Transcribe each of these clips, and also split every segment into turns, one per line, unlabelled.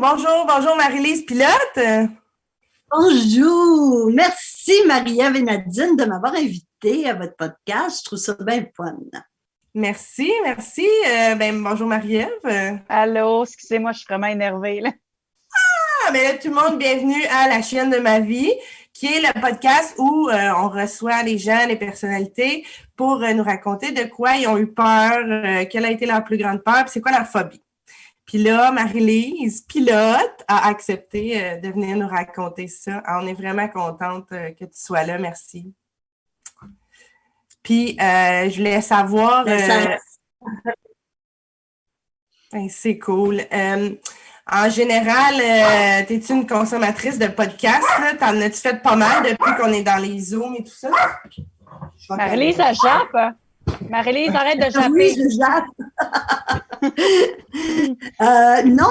Bonjour Marie-Lise Pilote.
Bonjour! Merci Marie-Ève et Nadine de m'avoir invitée à votre podcast. Je trouve ça bien fun.
Merci. Bonjour Marie-Ève.
Allô, excusez-moi, je suis vraiment énervée, là.
Tout le monde, bienvenue à La Chienne de ma vie, qui est le podcast où on reçoit les gens, les personnalités pour nous raconter de quoi ils ont eu peur, quelle a été leur plus grande peur, puis c'est quoi leur phobie. Puis là, Marie-Lise Pilote a accepté de venir nous raconter ça. Alors, on est vraiment contente que tu sois là. Merci. Puis, je voulais savoir... c'est cool. En général, t'es-tu une consommatrice de podcasts? T'en as-tu fait pas mal depuis qu'on est dans les Zooms et tout ça?
Marie-Lise, elle jappe. Marie-Lise, arrête de japper.
Oui, je jappe. Non,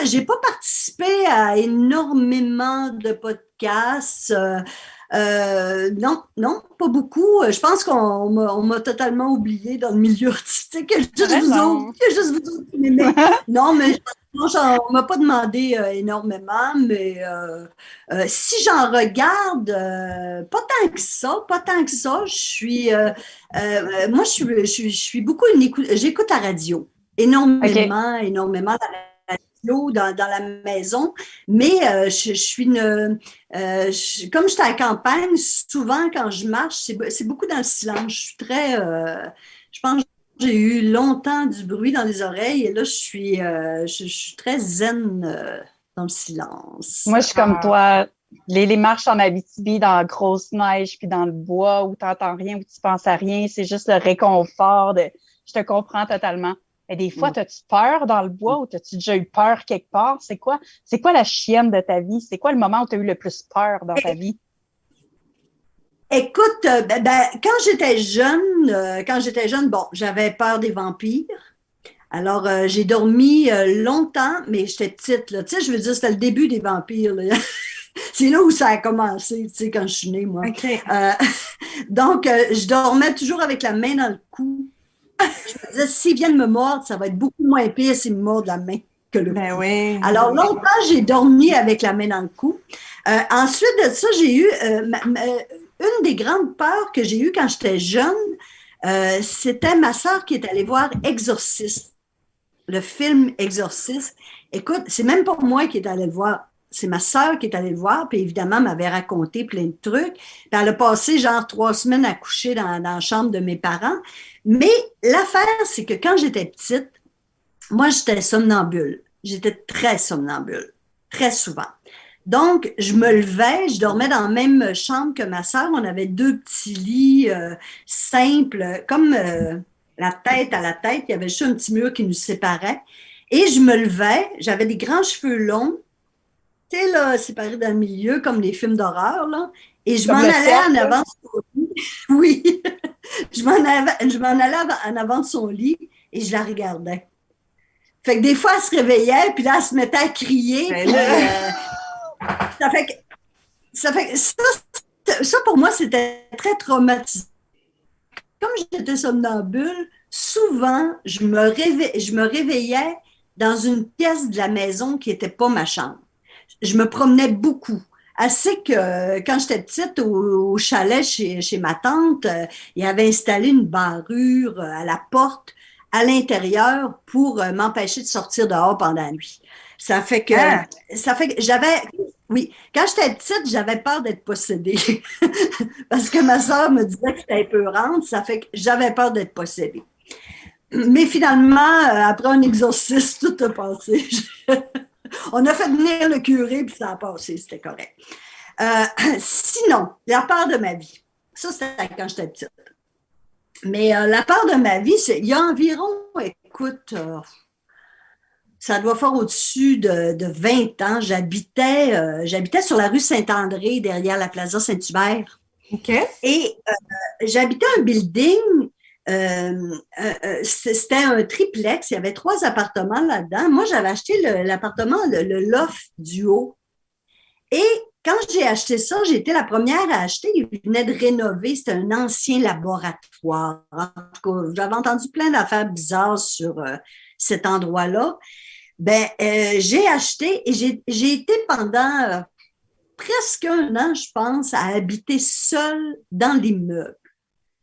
j'ai pas participé à énormément de podcasts. Non, pas beaucoup. Je pense on m'a totalement oublié dans le milieu artistique. Il y a juste vous autres qui m'aimez. Non, mais on m'a pas demandé énormément, mais si j'en regarde, pas tant que ça. Moi, je suis beaucoup j'écoute la radio énormément la radio dans la maison, mais je suis comme j'étais à la campagne, souvent quand je marche, c'est beaucoup dans le silence. Je suis je pense que j'ai eu longtemps du bruit dans les oreilles et là, je suis très zen dans le silence.
Moi, je suis comme toi. Les marches en Abitibi, dans la grosse neige, puis dans le bois, où tu n'entends rien, où tu penses à rien, c'est juste le réconfort. Je te comprends totalement. Mais des fois, as-tu peur dans le bois ou as-tu déjà eu peur quelque part? C'est quoi la chienne de ta vie? C'est quoi le moment où tu as eu le plus peur dans ta vie?
Écoute, quand j'étais jeune, bon, j'avais peur des vampires. Alors, j'ai dormi longtemps, mais j'étais petite, là. Tu sais, je veux dire, c'était le début des vampires, là. C'est là où ça a commencé, tu sais, quand je suis née, moi.
Okay.
Donc, je dormais toujours avec la main dans le cou. Je me disais, s'ils viennent me mordre, ça va être beaucoup moins pire s'ils me mordent la main que le cou.
Oui.
Alors, longtemps, j'ai dormi avec la main dans le cou. Ensuite de ça, j'ai eu une des grandes peurs que j'ai eues quand j'étais jeune, c'était ma sœur qui est allée voir Exorciste, le film Exorciste. Écoute, c'est même pas moi qui est allée le voir. C'est ma sœur qui est allée le voir, puis évidemment, m'avait raconté plein de trucs. Puis elle a passé genre 3 semaines à coucher dans la chambre de mes parents. Mais l'affaire, c'est que quand j'étais petite, moi, j'étais somnambule. J'étais très somnambule, très souvent. Donc, je me levais, je dormais dans la même chambre que ma sœur. On avait 2 petits lits simples, comme la tête à la tête. Il y avait juste un petit mur qui nous séparait. Et je me levais, j'avais des grands cheveux longs, tu sais, là, séparés dans le milieu, comme les films d'horreur, là. Et je m'en allais en avant de son lit. Oui, je m'en allais en avant de son lit et je la regardais. Fait que des fois, elle se réveillait, puis là, elle se mettait à crier. Puis, ça, pour moi, c'était très traumatisant. Comme j'étais somnambule, souvent, je me réveillais dans une pièce de la maison qui n'était pas ma chambre. Je me promenais beaucoup. Assez que quand j'étais petite, au chalet chez ma tante, il avait installé une barrure à la porte à l'intérieur pour m'empêcher de sortir dehors pendant la nuit. Ça fait que oui, quand j'étais petite, j'avais peur d'être possédée. Parce que ma sœur me disait que c'était épeurante, ça fait que j'avais peur d'être possédée. Mais finalement, après un exorcisme, tout a passé. On a fait venir le curé, puis ça a passé, c'était correct. Sinon, la peur de ma vie. Ça, c'était quand j'étais petite. Mais la peur de ma vie, il y a environ, écoute, ça doit faire au-dessus de 20 ans. J'habitais sur la rue Saint-André, derrière la Plaza Saint-Hubert.
OK.
Et j'habitais un building, c'était un triplex, il y avait 3 appartements là-dedans. Moi, j'avais acheté l'appartement, le loft du haut. Et quand j'ai acheté ça, j'ai été la première à acheter. Il venait de rénover. C'était un ancien laboratoire. En tout cas, j'avais entendu plein d'affaires bizarres sur cet endroit-là. J'ai acheté et j'ai été pendant presque un an, je pense, à habiter seule dans l'immeuble.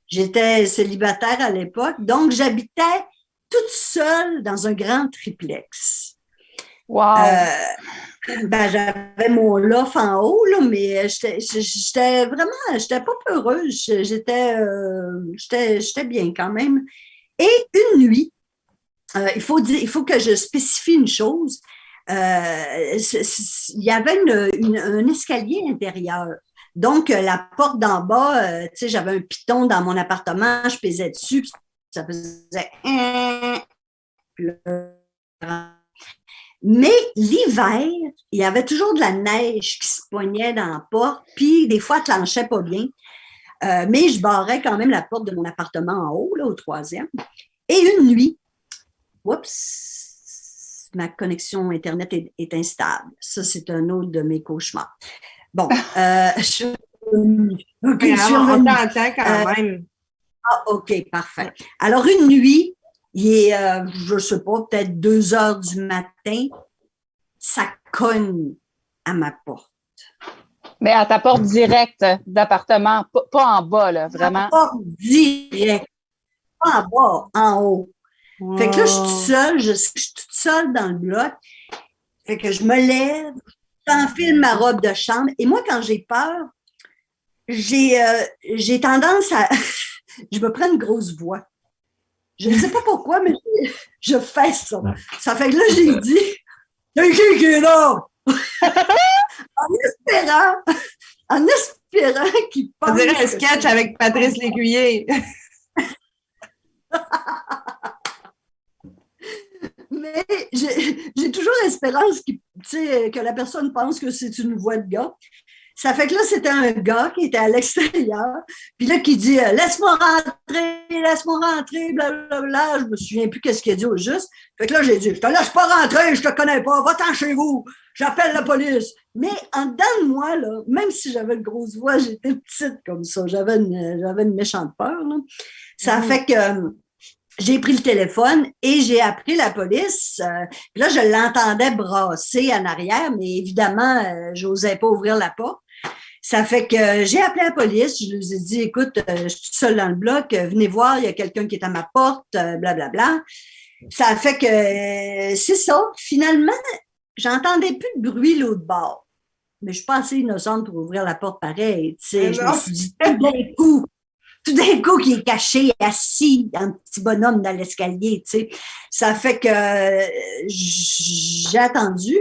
J'étais célibataire à l'époque, donc j'habitais toute seule dans un grand triplex.
Wow!
J'avais mon loft en haut, là, mais j'étais pas peureuse. J'étais bien quand même. Et une nuit, il faut que je spécifie une chose. Il y avait un escalier intérieur. Donc, la porte d'en bas, tu sais, j'avais un piton dans mon appartement, je pesais dessus, puis ça faisait... Mais l'hiver, il y avait toujours de la neige qui se poignait dans la porte, puis des fois, elle ne clenchait pas bien. Mais je barrais quand même la porte de mon appartement en haut, là, au troisième. Et une nuit, oups, ma connexion Internet est instable. Ça, c'est un autre de mes cauchemars. Bon, je suis revenue. Okay,
on t'entend quand même.
OK, parfait. Alors, une nuit, il est, je ne sais pas, peut-être 2 heures du matin, ça cogne à ma porte.
Mais à ta porte directe d'appartement, pas en bas, là, vraiment.
À porte directe. Pas en bas, en haut. Wow. Fait que là, je suis toute seule dans le bloc. Fait que je me lève, j'enfile ma robe de chambre. Et moi, quand j'ai peur, j'ai tendance à... je me prends une grosse voix. Je ne sais pas pourquoi, mais je fais ça. Ça fait que là, j'ai dit « C'est qui est là? » en espérant qu'il pense...
On dirait un sketch avec Patrice Lécuyer.
Mais j'ai toujours l'espérance que la personne pense que c'est une voix de gars. Ça fait que là, c'était un gars qui était à l'extérieur, puis là, qui dit « Laisse-moi rentrer, blablabla. » Je me souviens plus qu'est-ce qu'il a dit au juste. Fait que là, j'ai dit « Je te laisse pas rentrer, je te connais pas, va-t'en chez vous, j'appelle la police. » Mais en dedans de moi, là, même si j'avais une grosse voix, j'étais petite comme ça, j'avais une méchante peur, là. Ça fait que j'ai pris le téléphone et j'ai appelé la police. Puis là, je l'entendais brasser en arrière, mais évidemment, j'osais pas ouvrir la porte. Ça fait que j'ai appelé la police, je leur ai dit, écoute, je suis toute seule dans le bloc, venez voir, il y a quelqu'un qui est à ma porte, blablabla. Ça fait que c'est ça. Finalement, j'entendais plus de bruit l'autre bord. Mais je suis pas assez innocente pour ouvrir la porte pareil. Tu sais, je me suis dit, tout d'un coup, qui est caché, assis, un petit bonhomme dans l'escalier, tu sais. Ça fait que j'ai attendu.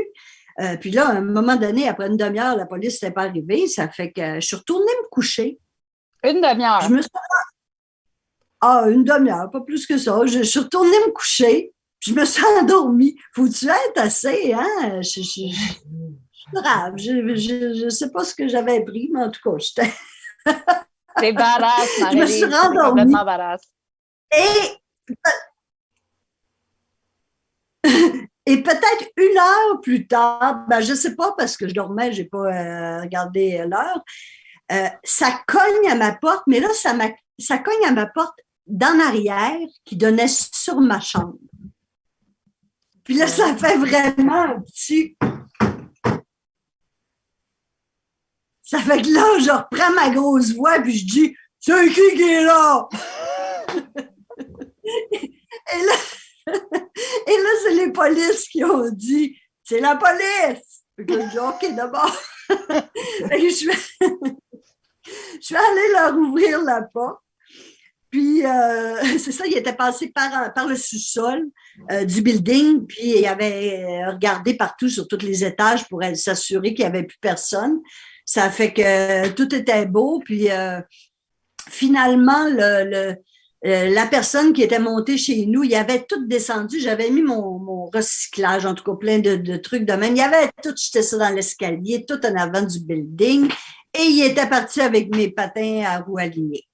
Puis là, à un moment donné, après une demi-heure, la police n'était pas arrivée. Ça fait que je suis retournée me coucher.
Une demi-heure?
Une demi-heure, pas plus que ça. Je suis retournée me coucher. Je me suis endormie. Faut-tu être assez, hein? Je suis grave. Je sais pas ce que j'avais pris, mais en tout cas, j'étais...
C'est badass, Marie.
Je me suis rendormie.
Complètement badass.
Et peut-être 1 heure plus tard, je ne sais pas parce que je dormais, je n'ai pas regardé l'heure, ça cogne à ma porte, mais là, ça cogne à ma porte d'en arrière qui donnait sur ma chambre. Puis là, ça fait vraiment un petit... Ça fait que là, je reprends ma grosse voix puis je dis « C'est qui est là? » Et là, c'est les polices qui ont dit « C'est la police! » Fait que j'ai dit « OK, d'abord. » Je suis allée leur ouvrir la porte. Puis, c'est ça, il était passé par le sous-sol du building, puis il avait regardé partout sur tous les étages pour s'assurer qu'il n'y avait plus personne. Ça fait que tout était beau, puis finalement, la personne qui était montée chez nous, il avait tout descendu. J'avais mis mon recyclage, en tout cas plein de trucs de même. Il avait tout jeté ça dans l'escalier, tout en avant du building, et il était parti avec mes patins à roues alignées.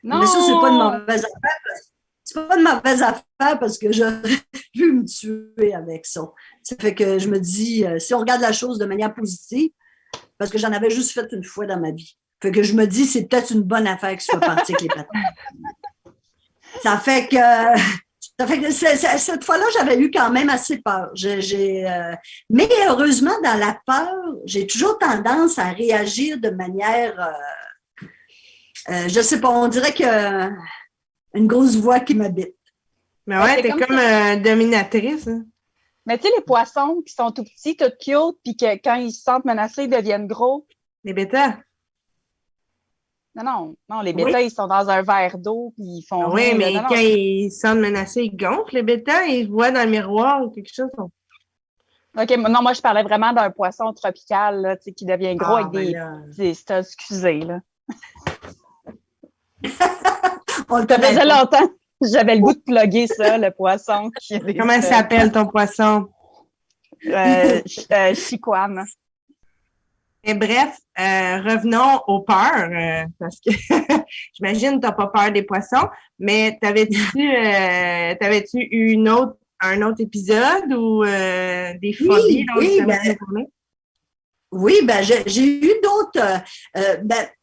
Non. Mais ça, c'est pas une mauvaise affaire. C'est pas une mauvaise affaire parce que j'aurais pu me tuer avec ça. Ça fait que je me dis, si on regarde la chose de manière positive, parce que j'en avais juste fait une fois dans ma vie. Fait que je me dis, c'est peut-être une bonne affaire que je sois partie avec les patins. Ça fait que Ça fait que cette fois-là, j'avais eu quand même assez peur. Mais heureusement, dans la peur, j'ai toujours tendance à réagir de manière, je sais pas, on dirait que une grosse voix qui m'habite.
Mais ouais, t'es comme dominatrice. Hein.
Mais tu sais, les poissons qui sont tout petits, tout cute, puis que quand ils se sentent menacés, ils deviennent gros.
Les bêtas.
Non, les bêtas, ils sont dans un verre d'eau, puis ils font
Oui,
rien,
mais
là,
quand ils se sentent menacés, ils gonflent, les bêtas, ils se voient dans le miroir ou quelque chose.
OK, non, moi, je parlais vraiment d'un poisson tropical, là, tu sais, qui devient gros avec des excusez, là.
On le
Ça faisait longtemps. J'avais le goût de plugger ça, le poisson.
Comment s'appelle ton poisson?
Chiquan.
Et bref, revenons aux peurs, parce que j'imagine que tu n'as pas peur des poissons, mais t'avais-tu eu un autre épisode ou des phobies dont tu aimerais parler?
Oui, j'ai eu d'autres.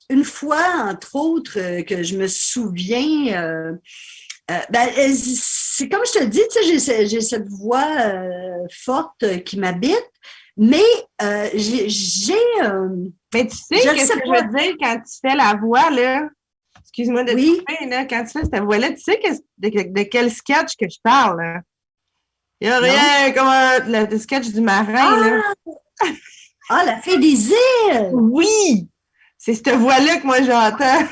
Une fois, entre autres, que je me souviens, c'est comme je te dis, tu sais, j'ai cette voix forte qui m'habite. Mais j'ai...
Mais tu sais qu'est-ce que je veux dire quand tu fais la voix, là? Excuse-moi de te couper, là. Quand tu fais cette voix-là, tu sais de quel sketch que je parle, là? Il n'y a rien comme le sketch du marin, là.
Ah, la fée des îles!
Oui! C'est cette voix-là que moi j'entends.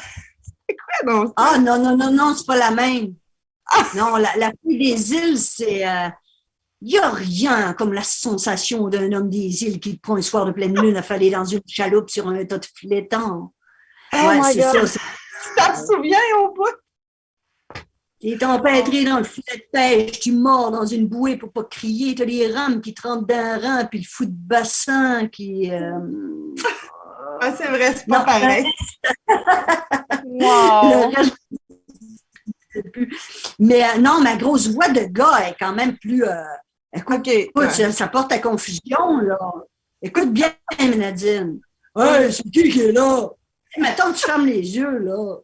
C'est quoi, donc?
Ah, non, c'est pas la même. Non, la fée des îles, c'est... Il n'y a rien comme la sensation d'un homme des îles qui prend un soir de pleine lune à faller dans une chaloupe sur un tas de filetons.
Ouais, c'est ça.
Tu t'en souviens au bout?
Tu es empêtré dans le filet de pêche, tu mords dans une bouée pour pas crier, tu as les rames qui te rentrent d'un rang, puis le fou de bassin qui...
c'est vrai, c'est pas pareil.
Wow!
Mais non, ma grosse voix de gars est quand même plus... Écoute, ça porte à confusion, là. Écoute bien, Nadine. Hey, c'est qui est là? Mettons, tu fermes les yeux, là.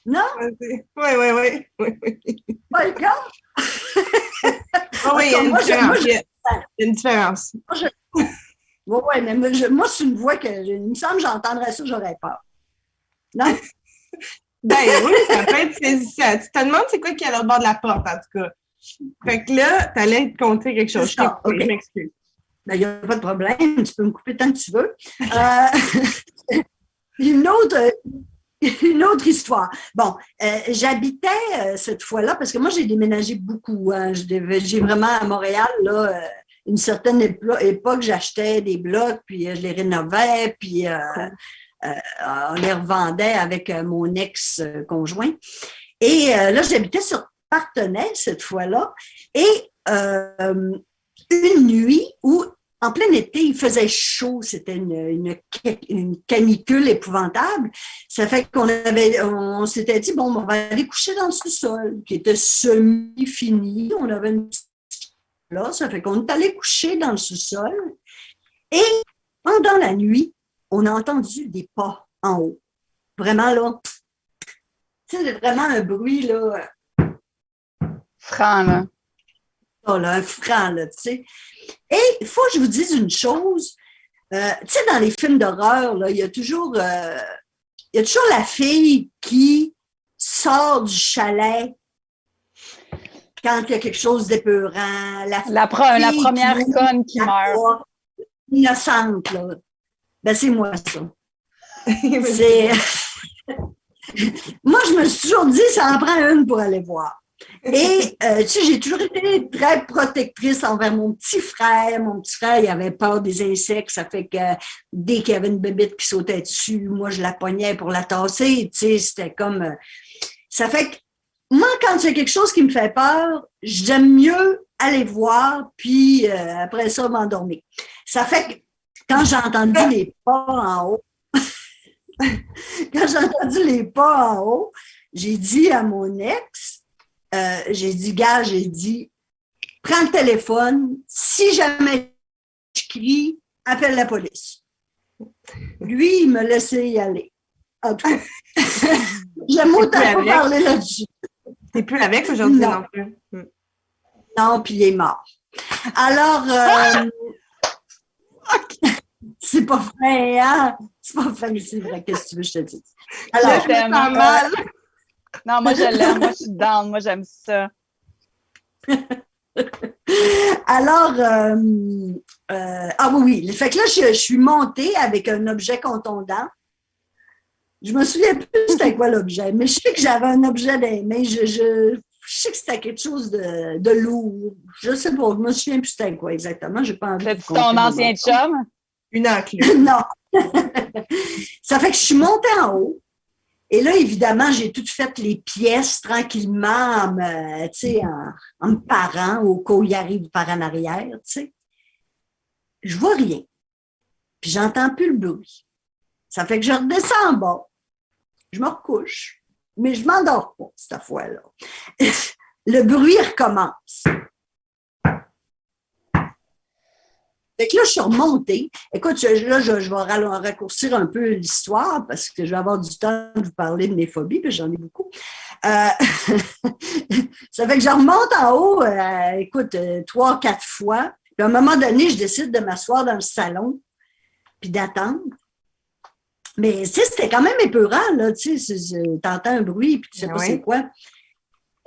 Non?
Oui.
Pas le cas?
Oui, il y a une différence.
Oui, mais moi, c'est une voix que, il me semble, j'entendrais ça, j'aurais peur. Non?
Ben oui, ça peut être saisissant. Tu te demandes c'est quoi qu'il y a à l'autre bord de la porte, en tout cas. Fait que là, tu allais te compter quelque chose. Je m'excuse.
Ben, il n'y a pas de problème. Tu peux me couper tant que tu veux. Une autre histoire. Bon, j'habitais cette fois-là, parce que moi, j'ai déménagé beaucoup. Hein. J'ai vraiment, à Montréal, là, une certaine époque, j'achetais des blocs, puis je les rénovais, puis on les revendait avec mon ex-conjoint. Et là, j'habitais sur Partenay cette fois-là. Et une nuit où, en plein été, il faisait chaud. C'était une canicule épouvantable. Ça fait on s'était dit, bon, on va aller coucher dans le sous-sol, qui était semi-fini. On avait une petite là. Ça fait qu'on est allé coucher dans le sous-sol. Et pendant la nuit, on a entendu des pas en haut. Vraiment, là. Tu sais, vraiment un bruit, là.
Franc, là.
Oh, là, un franc, là, tu sais. Et il faut que je vous dise une chose. Tu sais, dans les films d'horreur, là, il y a toujours la fille qui sort du chalet quand il y a quelque chose d'épeurant.
La première conne qui meurt.
Innocente, là. Ben, c'est moi, ça. Moi, je me suis toujours dit, ça en prend une pour aller voir. Et, tu sais, j'ai toujours été très protectrice envers mon petit frère. Mon petit frère, il avait peur des insectes. Ça fait que dès qu'il y avait une bébête qui sautait dessus, moi, je la pognais pour la tasser. Tu sais, c'était comme... ça fait que moi, quand c'est quelque chose qui me fait peur, j'aime mieux aller voir, puis après ça, m'endormir. Ça fait que quand j'ai entendu les pas en haut, j'ai dit à mon ex, gars, prends le téléphone, si jamais je crie, appelle la police. Lui, il me laissait y aller. En tout cas, j'aime autant pas parler là-dessus.
T'es plus avec aujourd'hui non plus.
Non, puis il est mort. Alors, c'est pas vrai, hein? C'est pas vrai, mais c'est vrai. Qu'est-ce que tu veux que je te dise? Alors,
je me sens mal.
Non, moi, je l'aime. Moi, je suis down. Moi, j'aime ça.
Alors, oui. Fait que là, je suis montée avec un objet contondant. Je me souviens plus c'était quoi l'objet, mais je sais que j'avais un objet dans les mains. Je sais que c'était quelque chose de lourd. Je sais pas, je me souviens plus c'était quoi exactement. J'ai pas envie de
C'est ton ancien chum?
Une enclume.
Non. Ça fait que je suis montée en haut. Et là, évidemment, j'ai tout fait les pièces tranquillement en me parant au cas où il arrive par en arrière, tu sais. Je vois rien. Puis j'entends plus le bruit. Ça fait que je redescends en bas. Je me recouche. Mais je m'endors pas, cette fois-là. Le bruit recommence. Fait que là, je suis remontée. Écoute, je vais raccourcir un peu l'histoire parce que je vais avoir du temps de vous parler de mes phobies, puis j'en ai beaucoup. Ça fait que je remonte en haut, écoute, 3-4 fois. Puis à un moment donné, je décide de m'asseoir dans le salon puis d'attendre. Mais, tu sais, c'était quand même épeurant, là, tu sais, t'entends un bruit, puis tu sais pas c'est quoi.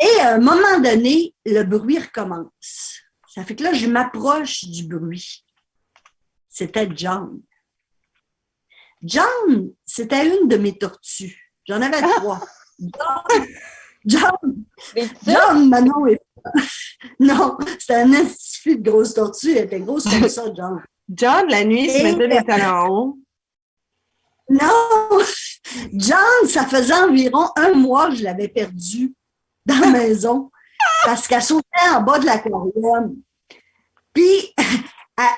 Et à un moment donné, le bruit recommence. Ça fait que là, je m'approche du bruit. C'était John. John, c'était une de mes tortues. J'en avais 3. John, Manon et... Non, c'était un institut de grosse tortue. Elle était grosse comme ça, John.
John, la nuit, il se mettait les talons hauts.
Non! John, ça faisait environ 1 mois que je l'avais perdue dans la maison parce qu'elle sautait en bas de l'aquarium. Puis,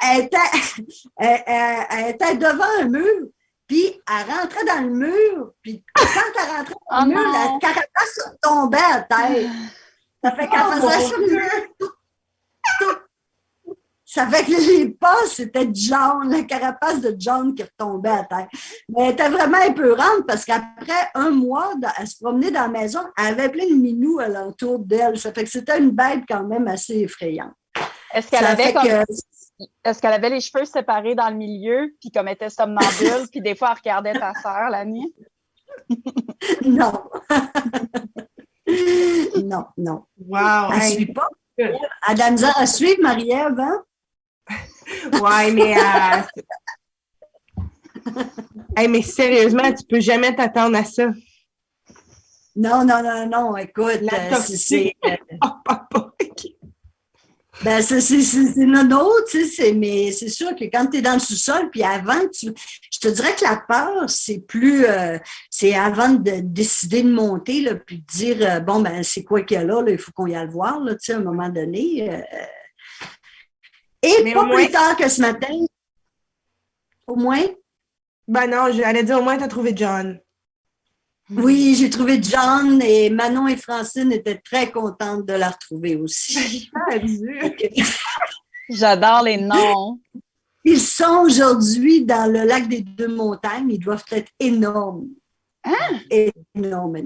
elle était devant un mur, puis elle rentrait dans le mur, puis quand elle rentrait dans le mur, la carapace tombait à terre. Ça fait qu'elle faisait ça. Ça fait que les pas, c'était John, la carapace de John qui retombait à terre. Mais elle était vraiment épeurante parce qu'après 1 mois, elle se promenait dans la maison, elle avait plein de minous alentour d'elle. Ça fait que c'était une bête quand même assez effrayante.
Est-ce qu'elle avait les cheveux séparés dans le milieu, puis comme elle était somnambule, puis des fois, elle regardait ta sœur la nuit?
Non. Non.
Wow.
Elle ne suit pas. Elle a de la misère à suivre, Marie-Ève, hein?
Ouais, mais... Hey, mais sérieusement, tu peux jamais t'attendre à ça.
Non. Écoute, c'est... Ben, c'est nono, tu sais, mais c'est sûr que quand tu es dans le sous-sol, puis avant, je te dirais que la peur, c'est plus, c'est avant de décider de monter, là, puis de dire, bon, ben, c'est quoi qu'il y a là, il faut qu'on y aille voir, là, tu sais, à un moment donné. Et mais pas plus tard que ce matin, au moins.
Ben non, j'allais dire, au moins, tu as trouvé John.
Oui, j'ai trouvé John et Manon et Francine étaient très contentes de la retrouver aussi.
J'adore les noms.
Ils sont aujourd'hui dans le lac des Deux Montagnes. Ils doivent être énormes.
Hein?
Énormes.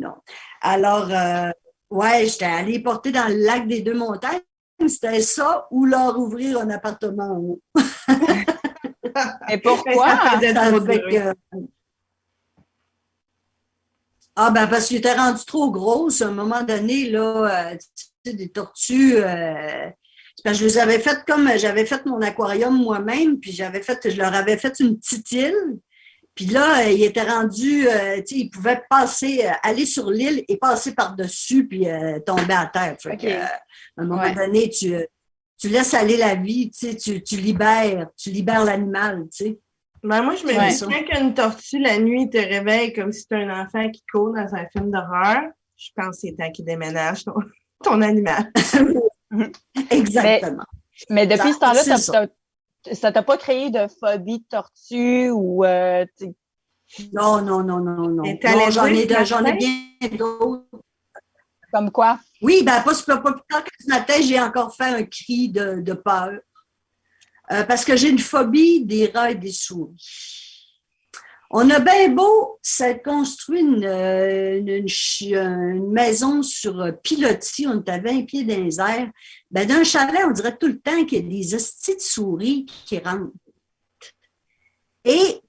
Alors, ouais, j'étais allée porter dans le lac des Deux Montagnes. C'était ça ou leur ouvrir un appartement en haut.
Et pourquoi?
Ah, ben, parce qu'il était rendu trop gros. À un moment donné, là, tu sais, des tortues, parce que je les avais faites comme j'avais fait mon aquarium moi-même, puis je leur avais fait une petite île. Puis là, ils étaient rendus, tu sais, ils pouvaient aller sur l'île et passer par-dessus, puis tomber à terre. Fait que, à un moment donné, tu laisses aller la vie, tu sais, tu libères l'animal, tu sais.
Ben moi, je me dis bien qu'une tortue, la nuit, te réveille comme si tu un enfant qui court dans un film d'horreur. Je pense que c'est temps qu'il déménage ton animal.
Exactement.
Mais depuis ce temps-là, ça t'a pas créé de phobie de tortue ou...
Non. J'en ai bien d'autres.
Comme quoi?
Oui, ben pas plus tard que ce matin, j'ai encore fait un cri de peur. Parce que j'ai une phobie des rats et des souris. On a bien beau s'être construit une maison sur pilotis, on est à 20 pieds dans les airs. Ben, d'un chalet, on dirait tout le temps qu'il y a des hosties de souris qui rentrent. Et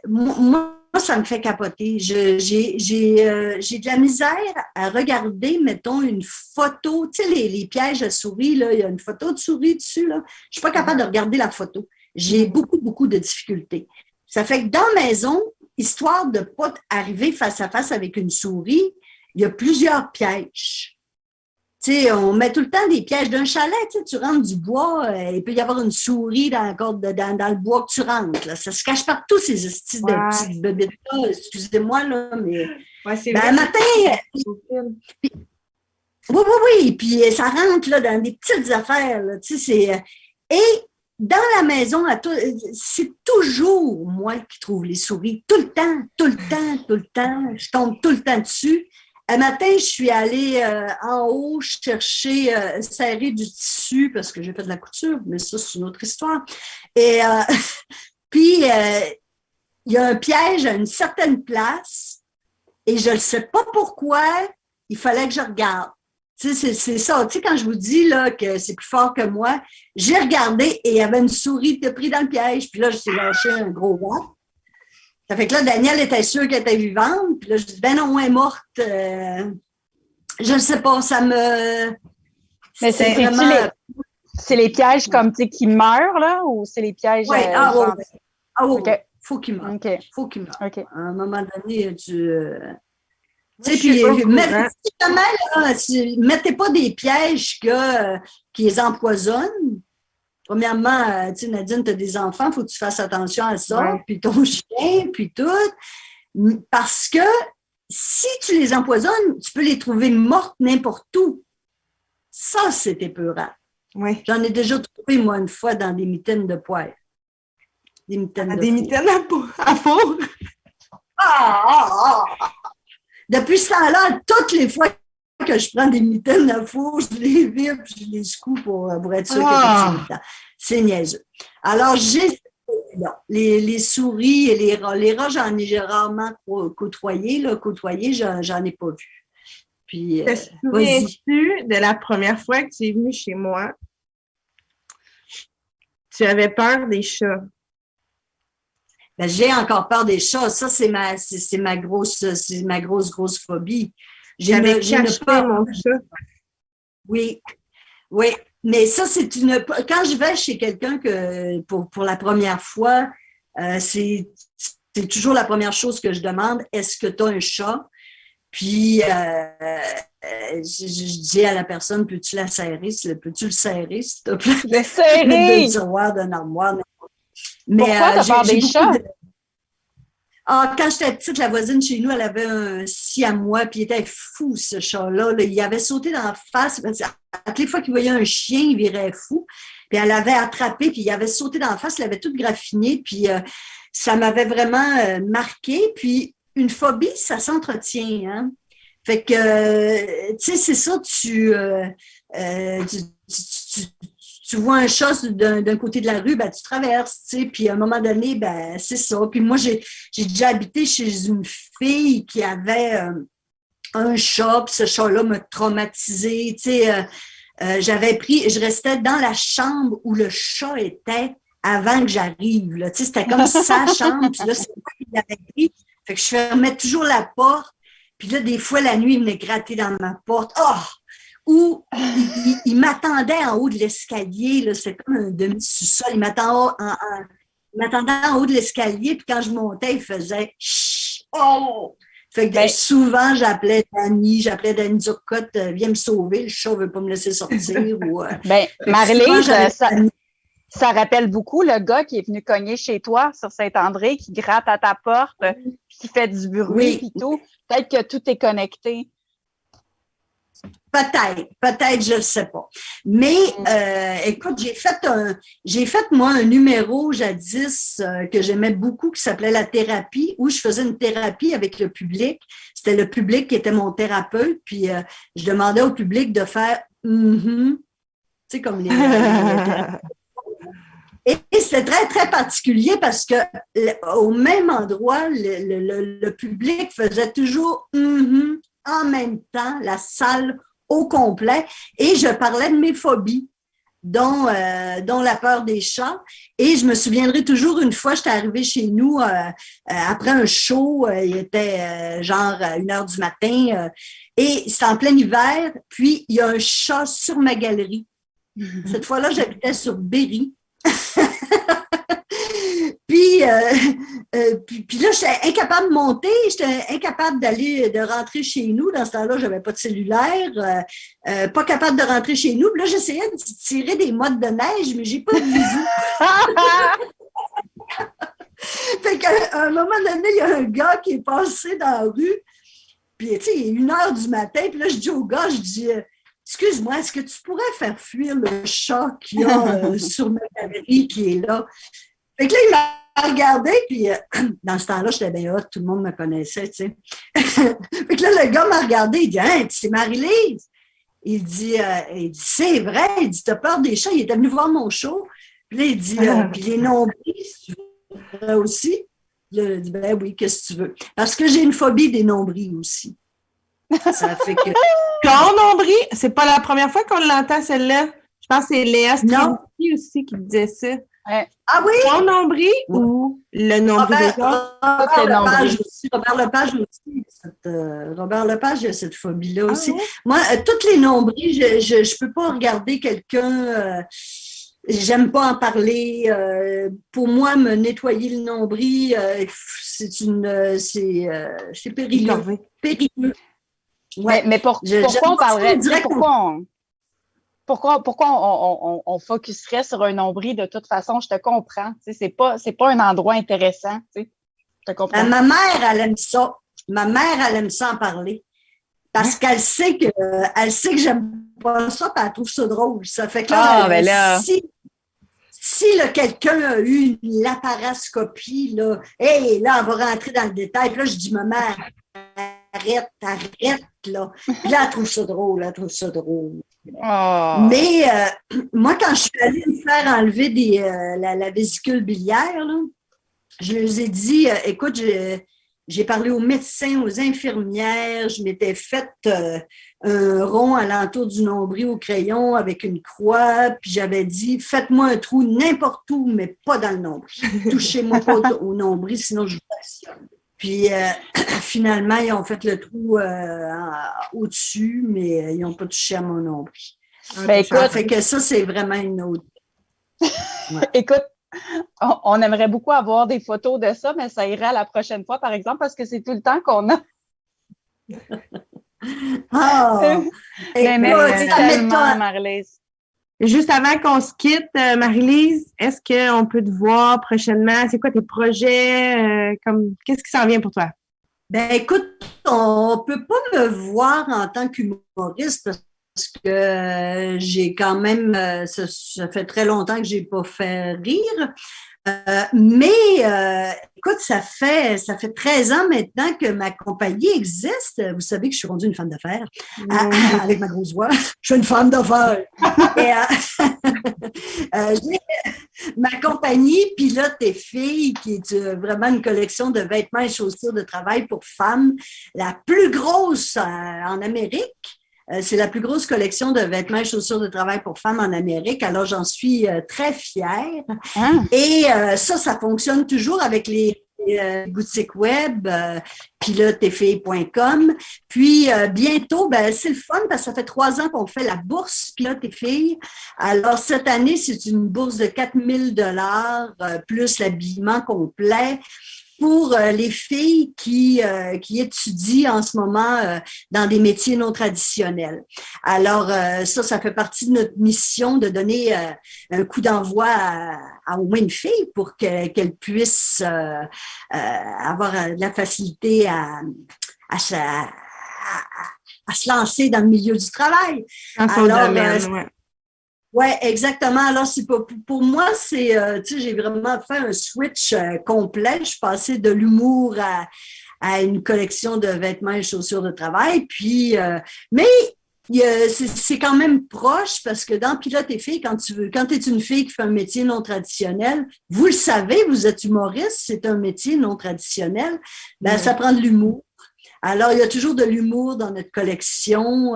moi, ça me fait capoter. J'ai de la misère à regarder, mettons, une photo. Tu sais, les pièges à souris, là, il y a une photo de souris dessus. Là. Je suis pas capable de regarder la photo. J'ai beaucoup de difficultés. Ça fait que dans la maison, histoire de ne pas arriver face à face avec une souris, il y a plusieurs pièges. Tu sais, on met tout le temps des pièges d'un chalet. Tu rentres du bois, il peut y avoir une souris dans le bois que tu rentres. Là. Ça se cache partout, ces petites bébites-là. Excusez-moi, là, mais...
Ouais, c'est
un matin... Oui. Puis ça rentre là, dans des petites affaires. Là, tu sais, et dans la maison, c'est toujours moi qui trouve les souris. Tout le temps. Je tombe tout le temps dessus. Un matin, je suis allée en haut chercher, serrer du tissu parce que j'ai fait de la couture, mais ça, c'est une autre histoire. Et puis, il y a un piège à une certaine place et je ne sais pas pourquoi, il fallait que je regarde. Tu sais, c'est ça. Tu sais, quand je vous dis là, que c'est plus fort que moi, j'ai regardé et il y avait une souris qui a pris dans le piège. Puis là, je t'ai lâché un gros rap. Ça fait que là, Daniel était sûr qu'elle était vivante. Puis là, je dis, ben non, elle est morte. Je ne sais pas, ça me...
Mais c'est vraiment... C'est les pièges comme, tu sais, qui meurent, là, ou c'est les pièges...
Oui,
okay.
Faut qu'il meure.
Okay.
Faut qu'il meure.
Okay.
À un moment donné, tu sais, puis, mettez pas des pièges qui les empoisonnent. Premièrement, tu sais, Nadine, tu as des enfants, il faut que tu fasses attention à ça, puis ton chien, puis tout. Parce que si tu les empoisonnes, tu peux les trouver mortes n'importe où. Ça, c'est épeurant.
Oui.
J'en ai déjà trouvé, moi, une fois, dans des mitaines de poêle. Des mitaines
à four?
Depuis ce temps-là, toutes les fois que je prends des mitaines à four, je les vire puis je les secoue pour être sûr que c'est niaiseux. Alors, les souris et les rats. Les rats, j'en ai rarement côtoyé, j'en ai pas vu. Puis,
te souviens-tu de la première fois que tu es venue chez moi? Tu avais peur des chats.
Ben, j'ai encore peur des chats. Ça, c'est ma grosse phobie.
J'avais caché mon chat.
Oui. Mais ça, quand je vais chez quelqu'un que pour la première fois, c'est toujours la première chose que je demande. Est-ce que tu as un chat? Puis, je dis à la personne, peux-tu la serrer? Peux-tu le serrer, s'il te plaît?
Le serrer!
D'un tiroir, d'un armoire.
Mais, pourquoi t'as peur des chats?
Quand j'étais petite, la voisine chez nous, elle avait un siamois, puis il était fou, ce chat-là. Là. Il avait sauté dans la face. À toutes les fois qu'il voyait un chien, il virait fou. Puis elle l'avait attrapé, puis il avait sauté dans la face, il avait tout graffiné, puis ça m'avait vraiment marqué. Puis une phobie, ça s'entretient, hein? Fait que, tu sais, c'est ça, tu vois un chat d'un côté de la rue, ben, tu traverses, tu sais, puis à un moment donné, ben, c'est ça. Puis moi, j'ai déjà habité chez une fille qui avait un chat, puis ce chat-là m'a traumatisée, tu sais. Je restais dans la chambre où le chat était avant que j'arrive, là. Tu sais, c'était comme sa chambre, puis là, c'est moi qui l'avais pris. Fait que je fermais toujours la porte, puis là, des fois, la nuit, il venait gratter dans ma porte. Oh! Où il m'attendait en haut de l'escalier, là, c'est comme un demi-sous-sol, il m'attendait en haut de l'escalier, puis quand je montais, il faisait « Chut! Oh! » Fait que souvent, j'appelais Dani Turcotte, viens me sauver, le chat ne veut pas me laisser sortir.
Marie-Lise, ça rappelle beaucoup le gars qui est venu cogner chez toi sur Saint-André, qui gratte à ta porte, qui fait du bruit et tout. Peut-être que tout est connecté.
Peut-être, je ne sais pas. Mais écoute, j'ai fait moi un numéro jadis que j'aimais beaucoup qui s'appelait La thérapie, où je faisais une thérapie avec le public. C'était le public qui était mon thérapeute, puis je demandais au public de faire tu sais, comme les Et c'était très, très particulier parce que au même endroit, le public faisait toujours en même temps, la salle au complet, et je parlais de mes phobies, dont la peur des chats. Et je me souviendrai toujours, une fois, j'étais arrivée chez nous après un show, il était genre 1h du matin, et c'était en plein hiver, puis il y a un chat sur ma galerie. Cette fois-là, j'habitais sur Berry. Puis là, j'étais incapable de monter, j'étais incapable de rentrer chez nous. Dans ce temps-là, j'avais pas de cellulaire, pas capable de rentrer chez nous. Puis là, j'essayais de tirer des mottes de neige, mais j'ai pas de bisous. Fait qu'à un moment donné, il y a un gars qui est passé dans la rue, puis tu sais, il est 1h du matin, puis là, je dis au gars, je dis... Excuse-moi, est-ce que tu pourrais faire fuir le chat qu'il y a sur ma galerie qui est là? Fait que là, il m'a regardé, puis dans ce temps-là, j'étais bien hot, tout le monde me connaissait, tu sais. Fait que là, le gars m'a regardé, il dit « Hein, c'est Marie-Lise? » Il dit « C'est vrai, il dit « T'as peur des chats? » Il était venu voir mon show. Puis là, il dit « Puis les nombrils, tu veux aussi? » Là, il dit « Ben oui, qu'est-ce que tu veux? » Parce que j'ai une phobie des nombrils aussi. Ça fait que...
Ton nombril, c'est pas la première fois qu'on l'entend, celle-là. Je pense que c'est Léa Strelitsky aussi qui disait ça.
Ouais.
Ah oui?
Ton nombril ou le nombril des autres?
Robert Lepage aussi. Robert Lepage, il a cette phobie-là aussi. Moi, toutes les nombrils, je peux pas regarder quelqu'un... j'aime pas en parler. Pour moi, me nettoyer le nombril, c'est périlleux. Périlleux.
Ouais. Mais pourquoi on parlerait, pourquoi on focuserait sur un nombril de toute façon? Je te comprends. C'est pas un endroit intéressant. Je te comprends.
Ma mère, elle aime ça. Ma mère, elle aime ça en parler. Parce qu'elle sait que j'aime pas ça, puis elle trouve ça drôle. Ça fait que là, si là, quelqu'un a eu une laparoscopie, là, hey, là, elle va rentrer dans le détail. Puis là, je dis, maman, arrête, là. Puis là, elle trouve ça drôle,
Oh.
Mais moi, quand je suis allée me faire enlever la vésicule biliaire, là, je leur ai dit, écoute, j'ai parlé aux médecins, aux infirmières, je m'étais fait un rond alentour du nombril au crayon avec une croix, puis j'avais dit, faites-moi un trou n'importe où, mais pas dans le nombril. Touchez-moi pas au nombril, sinon je vous passionne. Puis finalement, ils ont fait le trou au-dessus, mais ils n'ont pas touché à mon nombril. Ça fait que ça, c'est vraiment une autre. Ouais.
Écoute, on aimerait beaucoup avoir des photos de ça, mais ça ira la prochaine fois, par exemple, parce que c'est tout le temps qu'on a. Merci tellement, Marie-Lise.
Juste avant qu'on se quitte, Marie-Lise, est-ce qu'on peut te voir prochainement? C'est quoi tes projets? Qu'est-ce qui s'en vient pour toi?
Ben écoute, on ne peut pas me voir en tant qu'humoriste parce que j'ai quand même, ça fait très longtemps que j'ai pas fait rire. Mais écoute, ça fait 13 ans maintenant que ma compagnie existe. Vous savez que je suis rendue une femme d'affaires avec ma grosse voix. Je suis une femme d'affaires. J'ai ma compagnie Pilote et Filles, qui est vraiment une collection de vêtements et chaussures de travail pour femmes, la plus grosse en Amérique. C'est la plus grosse collection de vêtements et chaussures de travail pour femmes en Amérique. Alors, j'en suis très fière. Et ça fonctionne toujours avec les boutiques web, piloteetfilles.com. Puis, bientôt, c'est le fun parce que ça fait 3 ans qu'on fait la bourse Pilote et Filles. Alors, cette année, c'est une bourse de 4 000 $ plus l'habillement complet pour les filles qui étudient en ce moment dans des métiers non traditionnels. Alors, ça fait partie de notre mission de donner un coup d'envoi à au moins une fille pour qu'elle puisse avoir de la facilité à se lancer dans le milieu du travail.
Dans son domaine, ouais.
Oui, exactement. Alors, c'est pour moi, c'est, tu sais, j'ai vraiment fait un switch complet. Je suis passée de l'humour à une collection de vêtements et chaussures de travail. Puis, mais c'est quand même proche parce que dans Pilote et filles, quand tu es une fille qui fait un métier non traditionnel, vous le savez, vous êtes humoriste, c'est un métier non traditionnel, ben, ça prend de l'humour. Alors, il y a toujours de l'humour dans notre collection.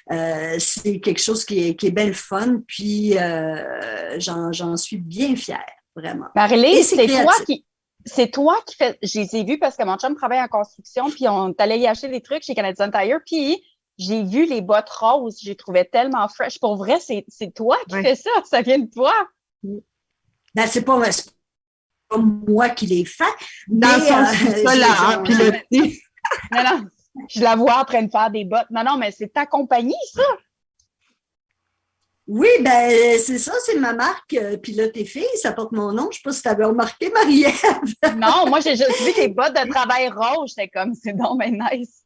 C'est quelque chose qui est bien le fun. Puis, j'en suis bien fière, vraiment.
Marie-Lise, c'est toi qui fais. Je les ai vus parce que mon chum travaille en construction, puis on est allé y acheter des trucs chez Canadian Tire, puis j'ai vu les bottes roses. J'ai trouvé tellement fresh. Pour vrai, c'est toi qui fais ça. Ça vient de toi.
Ben, c'est pas moi qui l'ai fait.
Dans le sens là, piloté.
Non, je la vois en train de faire des bottes. Non, mais c'est ta compagnie, ça.
Oui, ben c'est ça, c'est ma marque Pilote et filles, ça porte mon nom. Je ne sais pas si tu avais remarqué, Marie-Ève.
Non, moi, j'ai juste vu tes bottes de travail roses. J'étais comme, c'est donc bien nice.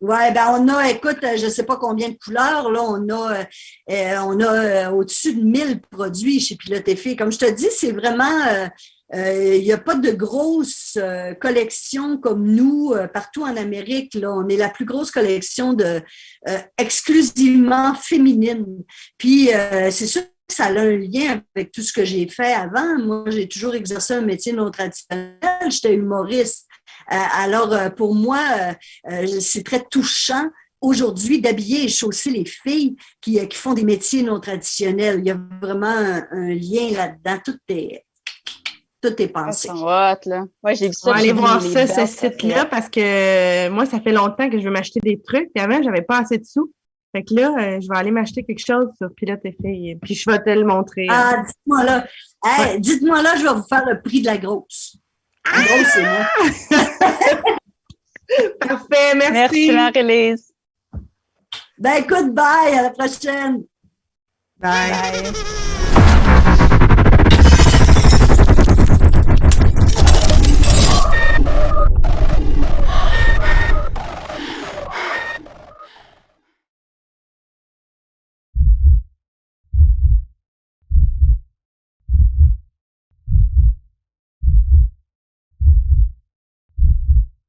Oui, ben on a, écoute, je ne sais pas combien de couleurs, là, on a au-dessus de 1000 produits chez Pilote et filles. Comme je te dis, c'est vraiment... il n'y a pas de grosse collection comme nous partout en Amérique. Là, on est la plus grosse collection exclusivement féminine. Puis, c'est sûr que ça a un lien avec tout ce que j'ai fait avant. Moi, j'ai toujours exercé un métier non traditionnel. J'étais humoriste. Alors, pour moi, c'est très touchant aujourd'hui d'habiller et chausser les filles qui font des métiers non traditionnels. Il y a vraiment un lien là-dedans. Tout est pensé.
Là. Ouais, j'ai vu ça.
On va aller voir ça, ce site-là, parce que moi, ça fait longtemps que je veux m'acheter des trucs. Puis avant, j'avais pas assez de sous. Fait que là, je vais aller m'acheter quelque chose sur Pilote et filles. Puis je vais te le montrer.
Ah, dites-moi là. Hey, dites-moi là, je vais vous faire le prix de la grosse. La grosse, c'est moi.
Parfait, merci.
Merci, Marie-Lise.
Ben écoute, bye, à la prochaine.
Bye.